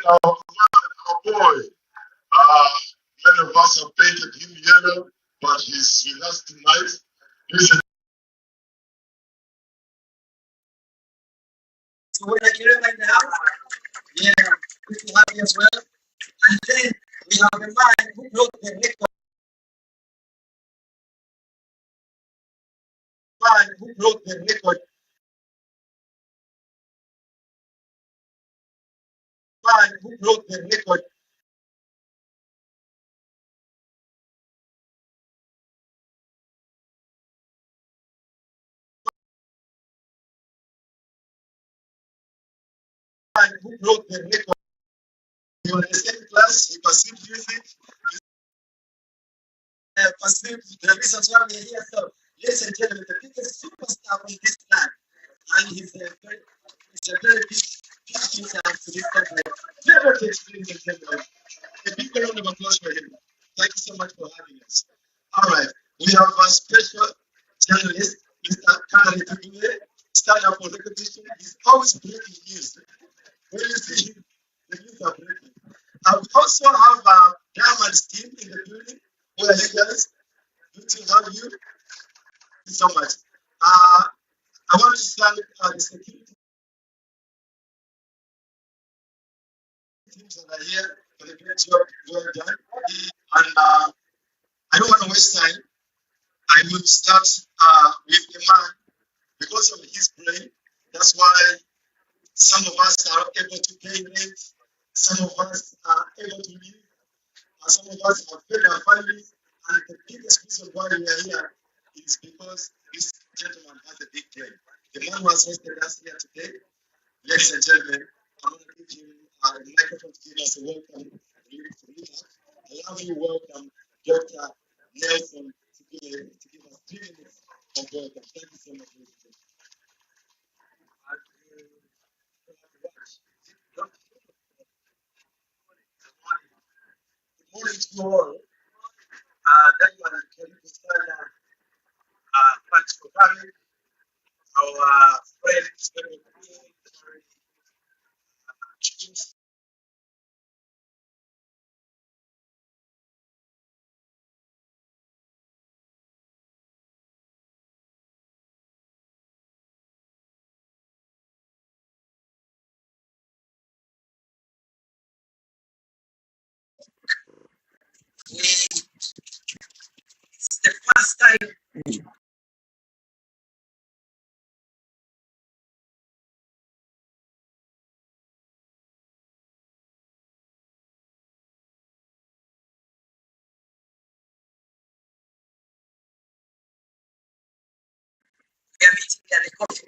our boy. Many of us have painted him yellow, but he's with us tonight. Listen. So we're like here right now. Yeah, good to have you as well. And then we have a man who broke the record. Man who broke the record. Man who broke the record. Man who broke the record. He was in the same class. He perceived music. Perceived the reasons why we're here. So, ladies and gentlemen, the biggest superstar on this land, and he's a very big user to this country. Never to explain, ladies and gentlemen. A big round of applause for him. Thank you so much for having us. All right, we have a special journalist, Mr. Kanali Tugule, stand up for recognition. He's always breaking news. When you see him, the news are breaking. We also have Diamond's team in the building. Where are you guys? Good to have you. Thank you so much. I want to thank the security teams that are here for the great job well done. And I don't want to waste time. I will start with the man because of his brain. That's why some of us are able to pay rent, some of us are able to live, and some of us have fed our families. And the biggest reason why we are here is because this gentleman has a big brain. The man who has hosted us here today, ladies and gentlemen, I'm going to give him a microphone to give us a welcome. Allow me to welcome Dr. Nelson to give us 3 minutes of welcome. Thank you so much, ladies and gentlemen. Good morning to you all. Thank you, thanks for coming. Our friends, it's the first time we are meeting at the coffee,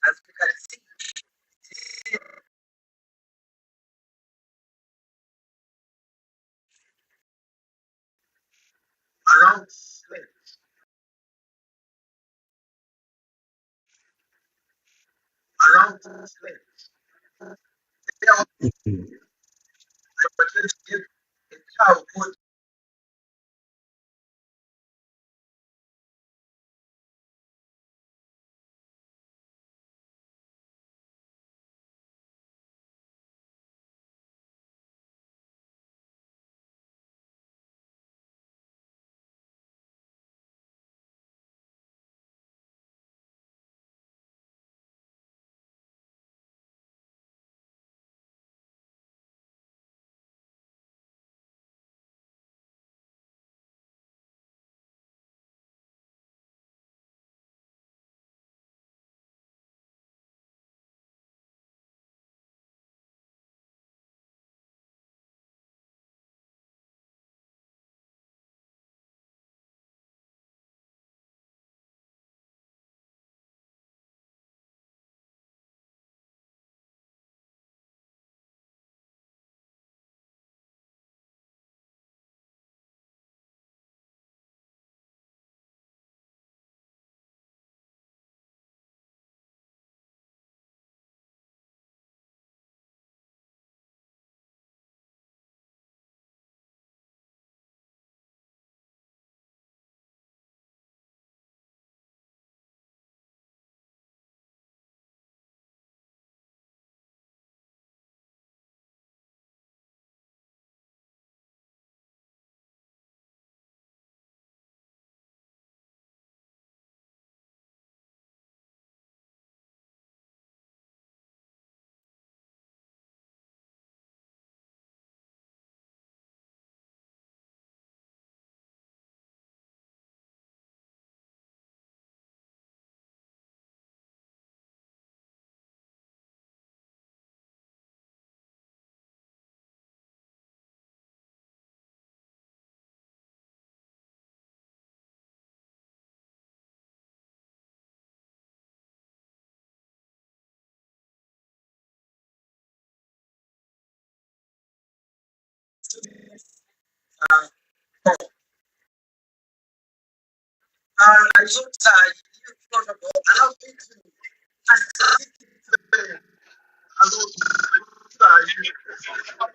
as you can see, around slaves. Around slaves. They are opportunity to give a child good Uh, I hope you allow me to allow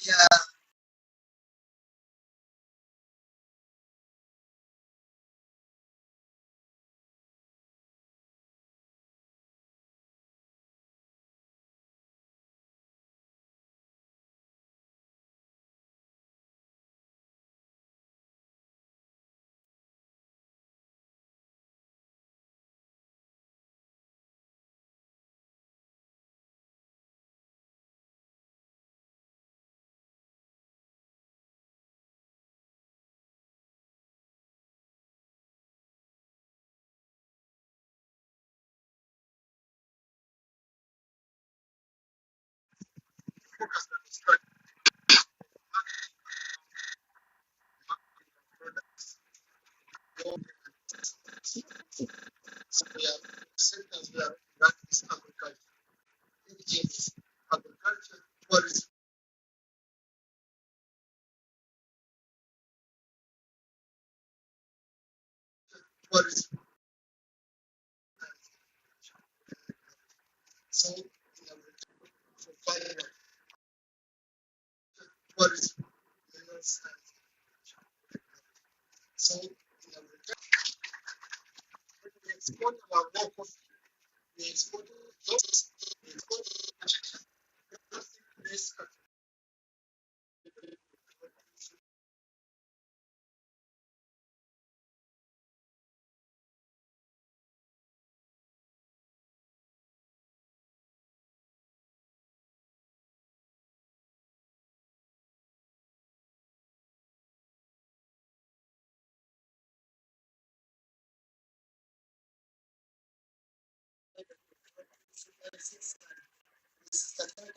yeah, focus on the strike. So we have sectors where that is agriculture, which is agriculture, tourism, tourism. So we have provided tourism, minerals, and so we export our raw coffee, we export jobs, we export this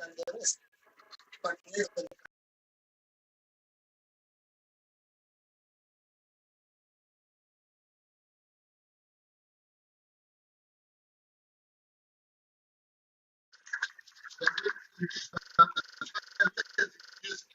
and the rest. But use space for use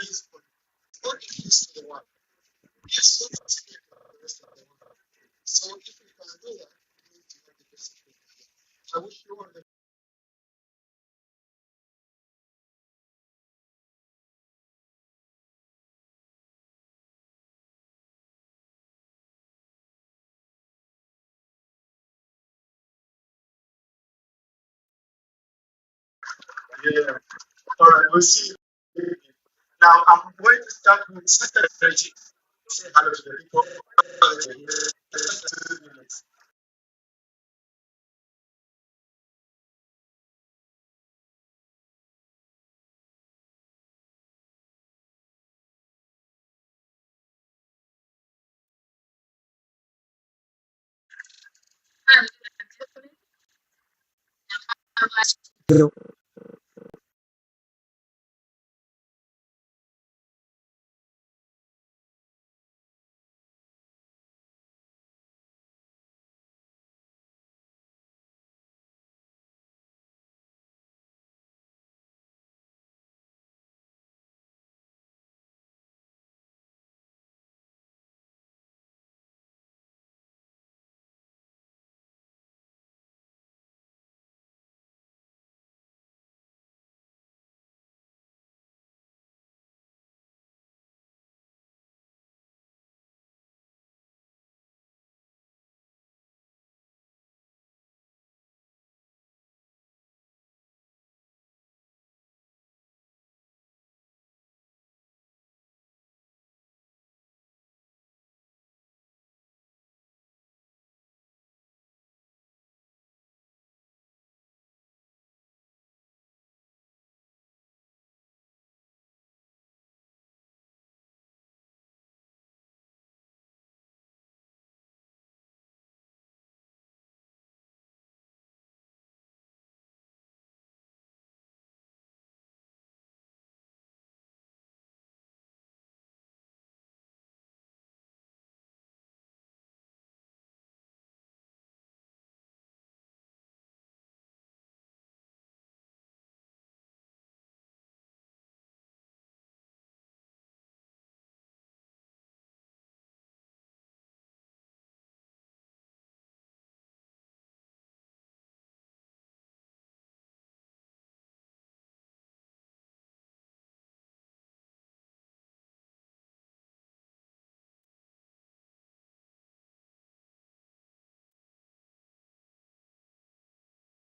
space for what it is to the one. Yes, so that's it for the rest of the world. So if we can do that, we need to have the best. I wish you all the yeah. All right, we'll see you. Now I'm going to start with Sister Reggie. Say hello to the people.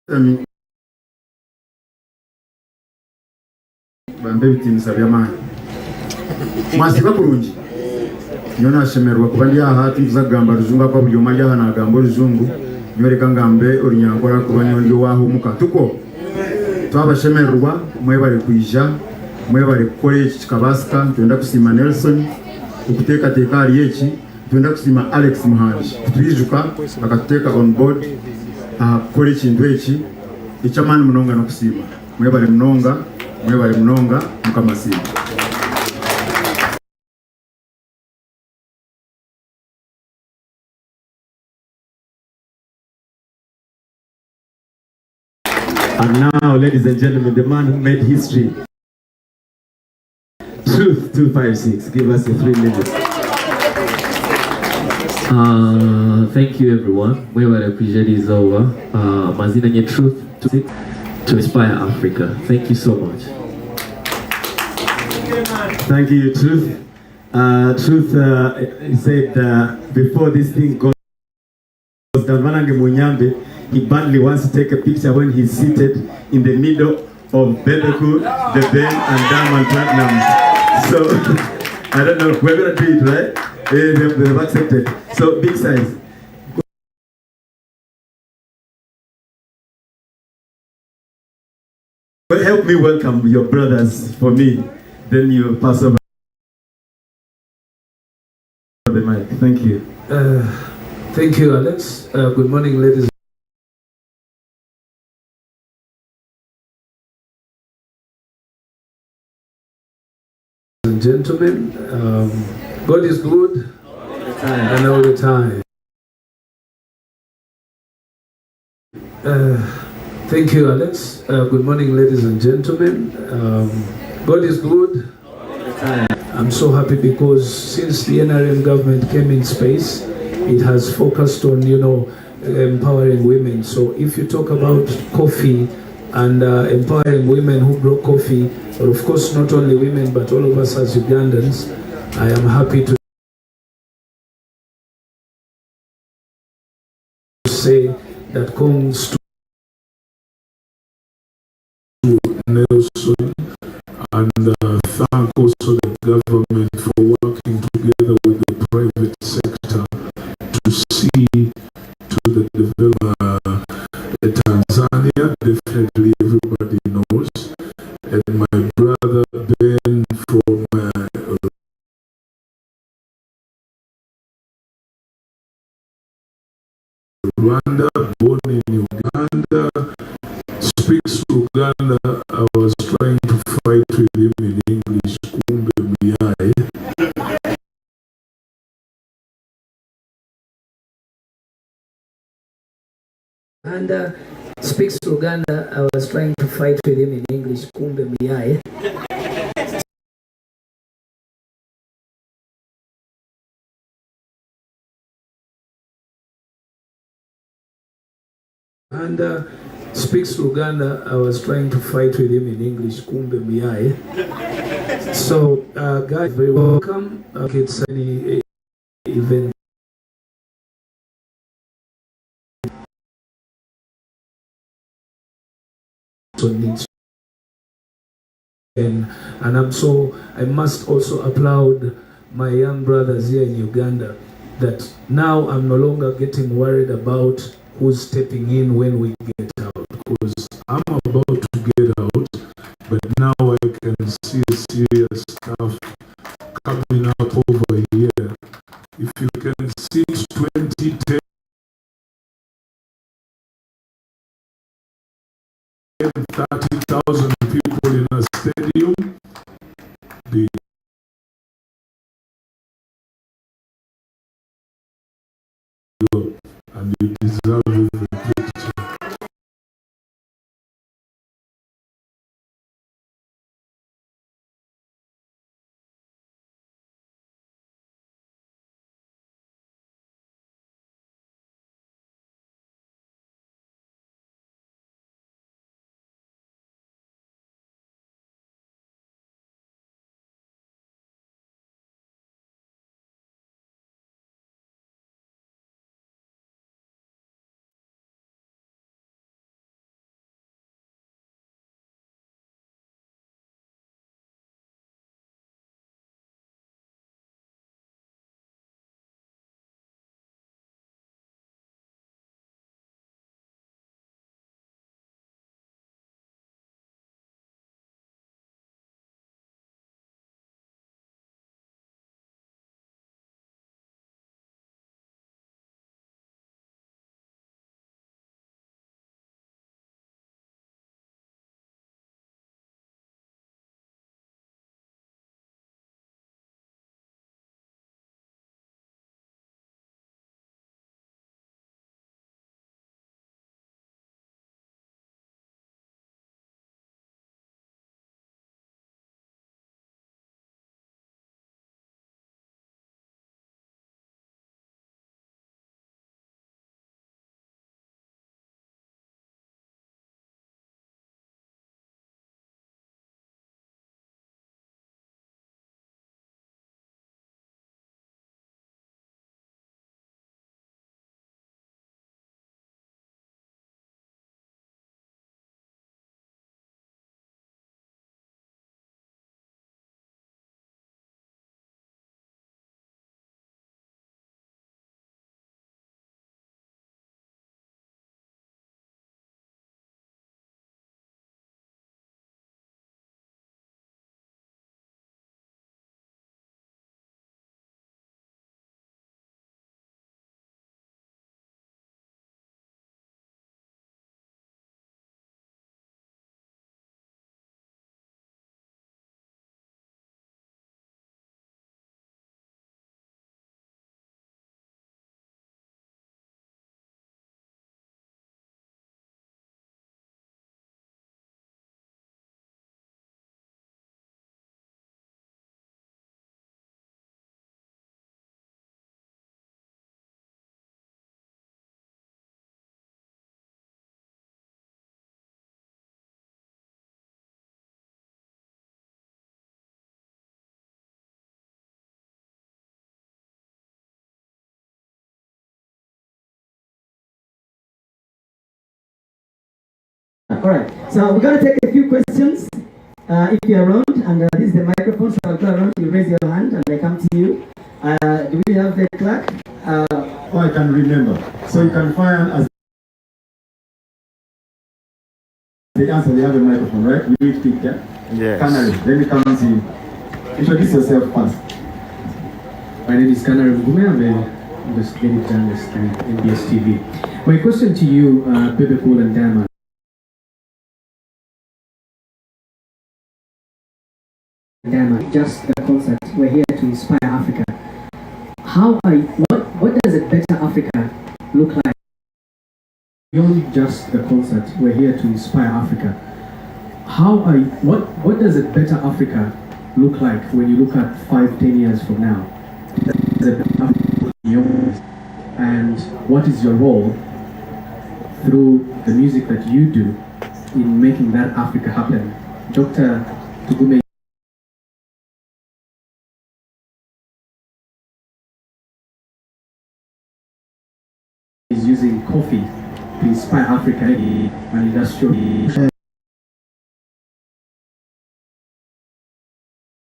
bambe bitinisa by'amaanyi mwasiba bulungi nyo nashemerwa kuba ndi aha tinza kugamba luzungu akwa buli omu ali aha nagamba oluzungu nyo leka ngambe olunyankora kuba nyo ndi owahumuka tuko twabashemererwa mwebale kwija mwebale kukora eki kikabasika ntwenda kusiima Nelson okuteekateeka hali eki twenda kusiima Alex Muhangi kutwijuka akatuteeka on board kukora ekintu eki ekyamaani munonga n'okusiima mwebale munonga mukama siima. And now, ladies and gentlemen, the man who made history, Truth 256. Give us a 3 minutes. Thank you, everyone. We were appreciate is over. Mazina nye Truth to inspire Africa. Thank you so much. Thank you, Truth. Truth said before this thing goes down, Vanange Munyambe, he badly wants to take a picture when he's seated in the middle of Bebecool, the Ben and Diamond Platiaumz. So, I don't know, we're going to do it, right? They've accepted. So, big size. Well, help me welcome your brothers for me. Then you pass over the mic. Thank you. Thank you, Alex. Good morning, ladies and gentlemen. God is good and all the time. Thank you, Alex. Good morning, ladies and gentlemen. God is good. I'm so happy because since the NRM government came in space, it has focused on, empowering women. So if you talk about coffee and empowering women who grow coffee, or of course not only women but all of us as Ugandans, I am happy to say that comes to Nelson and thank also the government for working together with the private sector to see to the development Tanzania. Definitely everybody knows, and my brother Ben from Rwanda, born in Uganda, speaks Uganda. I was trying to fight with him in English. Kumbe miyai. and speaks to Uganda. I was trying to fight with him in English. Kumbe miyai. And speaks to Uganda. I was trying to fight with him in English. Kumbe miyai. So, guys, very welcome. It's any event. So needs and I must also applaud my young brothers here in Uganda that now I'm no longer getting worried about who's stepping in when we get out, because I'm about to get out, but now I can see serious stuff coming up over here. If you can see 2010 30,000 people in a stadium, and you deserve every picture. All right, so we're going to take a few questions. If you're around, and this is the microphone, so I'll go around, you raise your hand and I come to you. Do we have the clerk? Oh, I can remember. So you can find as the answer, we have a microphone, right? We need picture. Yes. Canary, let me come to you. Introduce yourself first. My name is Canary Mgume. I'm an investigative journalist at NBS TV. My question to you, Bebecool and Diamond. Just the concert, we're here to inspire Africa. What does a better Africa look like? Beyond just the concert, we're here to inspire Africa. What does a better Africa look like when you look at 5-10 years from now? And what is your role through the music that you do in making that Africa happen? Dr. Tugume is using coffee to inspire Africa and industrial.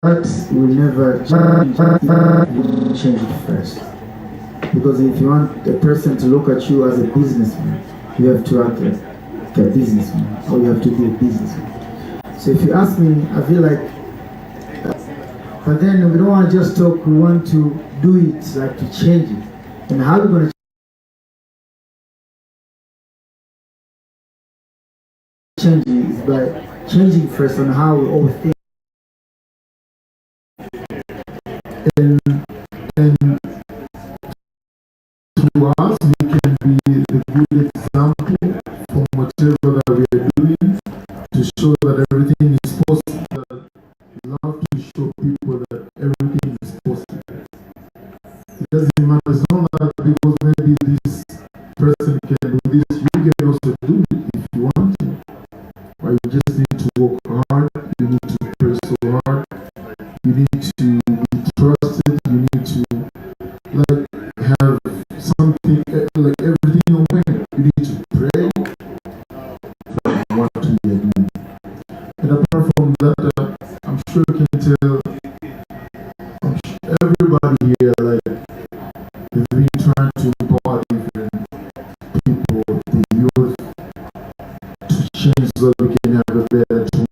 That will never change it first. Because if you want a person to look at you as a businessman, you have to act like a businessman, or you have to be a businessman. So if you ask me, I feel like, but then we don't want to just talk, we want to do it, like to change it. And how are we going to change it is by changing first on how we all think. And to us, we can be the good example from whatever that we are doing to show that everything is possible. We love to show people that everything is possible. It doesn't matter, it's not that because maybe this person can do this, you can also do it if you want to. But you just need to work hard, you need to press so hard, you need to be trusted, you need to have something, like everything in a way. You need to pray for what you are doing. And apart from that, I'm sure you can tell, everybody here, like, we've been trying to empower different people, the youth, to change so we can have a better tomorrow.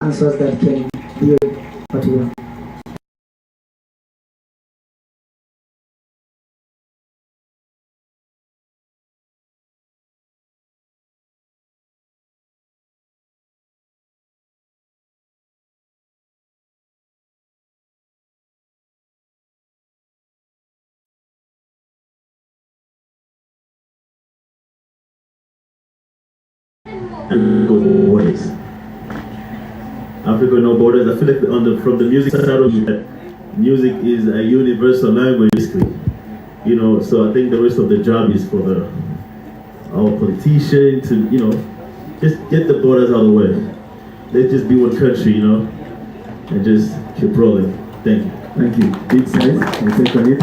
Answers that can build what you want. Borders. Africa no borders. I feel like from the music side of it, music is a universal language, basically. You know, so I think the rest of the job is for our politicians to, you know, just get the borders out of the way. Let's just be one country, you know, and just keep rolling. Thank you. Thank you. Big size. And take on it.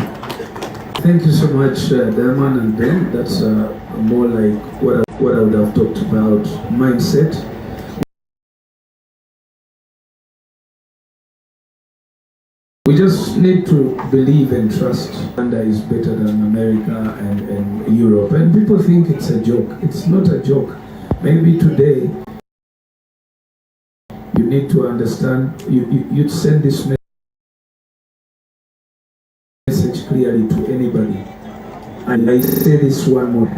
Thank you so much, Diamond and Ben. That's more like what I would have talked about, mindset. just need to believe and trust. Uganda is better than America and Europe. And people think it's a joke. It's not a joke. Maybe today you need to understand, you'd send this message clearly to anybody. And I say this one more.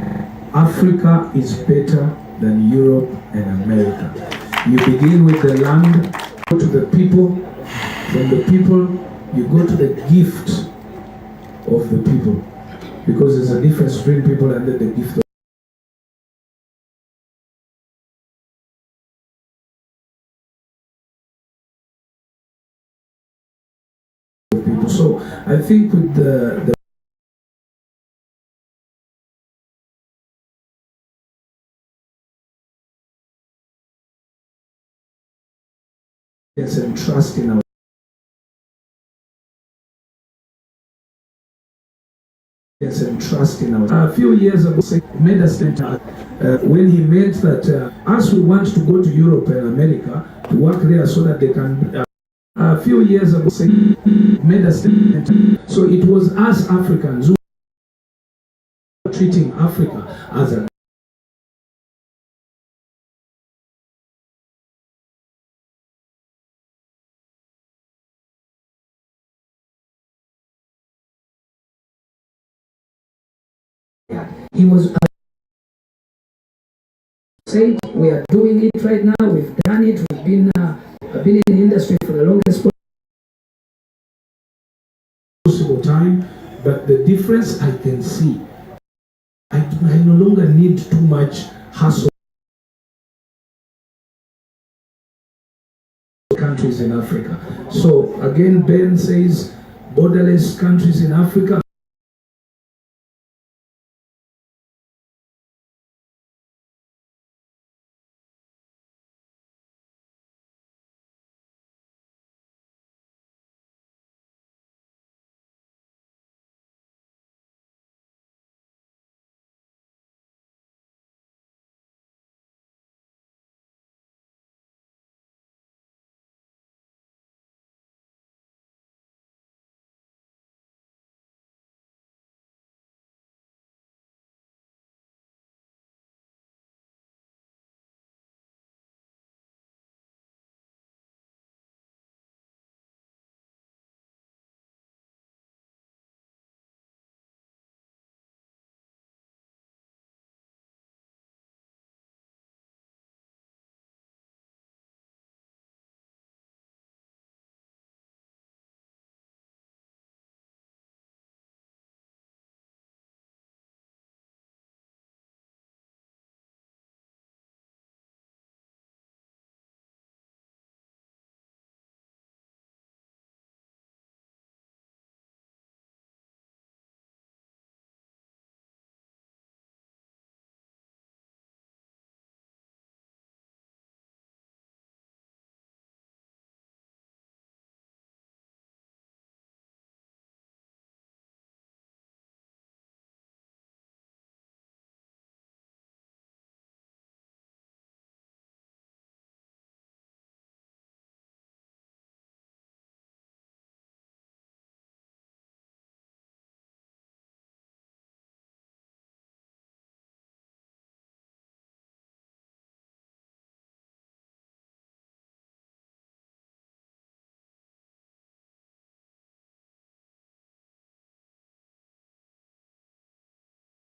Africa is better than Europe and America. You begin with the land, go to the people, from the people you go to the gift of the people. Because there's a difference between people and the gift of people. So I think with the and trust in our and trust in our. A few years ago, made a statement when he meant that us who want to go to Europe and America to work there so that they can. A few years ago, made a statement. So it was us Africans who were treating Africa as a. He was said, we are doing it right now, we've done it, we've been in the industry for the longest possible time, but the difference I can see, I no longer need too much hassle. Countries in Africa. So again, Ben says borderless countries in Africa.